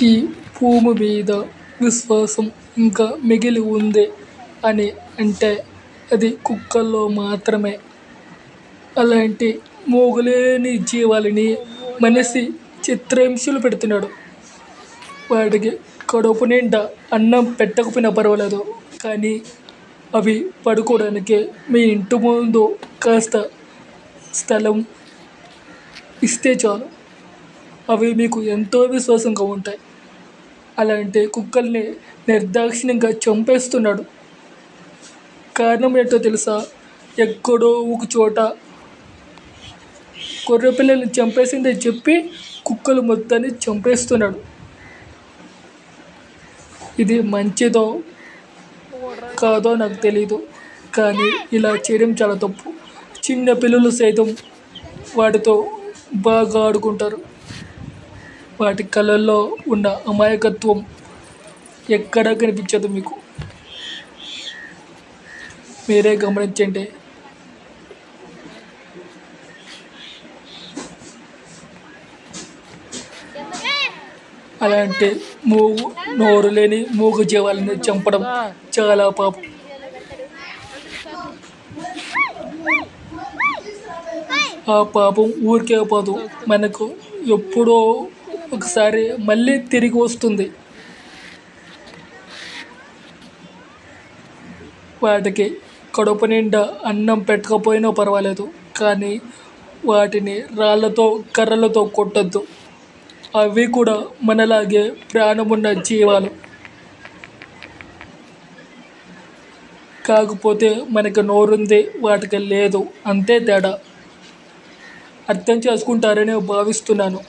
ఈ భూమి మీద విశ్వాసం ఇంకా మిగిలి ఉంది అని అంటే అది కుక్కల్లో మాత్రమే. అలాంటి మోగలేని జీవాలని మనిషి చిత్రహింసలు పెడుతున్నాడు. వాటికి కడుపు నిండా అన్నం పెట్టకపోయినా పర్వాలేదు, కానీ అవి పడుకోవడానికి మీ ఇంటి ముందు కాస్త స్థలం ఇస్తే చాలు. అవి మీకు ఎంతో విశ్వాసంగా ఉంటాయి. అలాంటి కుక్కల్ని నిర్దాక్షిణ్యంగా చంపేస్తున్నాడు. కారణం ఏంటో తెలుసా? ఎక్కడో ఒక చోట గొర్రెపిల్లల్ని చంపేసిందని చెప్పి కుక్కలు మొత్తాన్ని చంపేస్తున్నాడు. ఇది మంచిదో కాదో నాకు తెలీదు, కానీ ఇలా చేయడం చాలా తప్పు. చిన్న పిల్లలు సైతం వాటితో బాగా ఆడుకుంటారు. వాటి కళ్ళల్లో ఉన్న అమాయకత్వం ఎక్కడా కనిపించదు మీకు. మీరే గమనించండి. అలాంటి నోరు లేని మూగ జీవాలను చంపడం చాలా పాపం. ఆ పాపం ఊరికే పోదు, మనకు ఎప్పుడో ఒకసారి మళ్ళీ తిరిగి వస్తుంది. వాటికి కడుపు నిండా అన్నం పెట్టకపోయినా పర్వాలేదు, కానీ వాటిని రాళ్ళతో కర్రలతో కొట్టద్దు. అవి కూడా మనలాగే ప్రాణమున్న జీవాలు. కాకపోతే మనకి నోరుంది, వాటికి లేదు, అంతే తేడా. అర్థం చేసుకుంటారని భావిస్తున్నాను.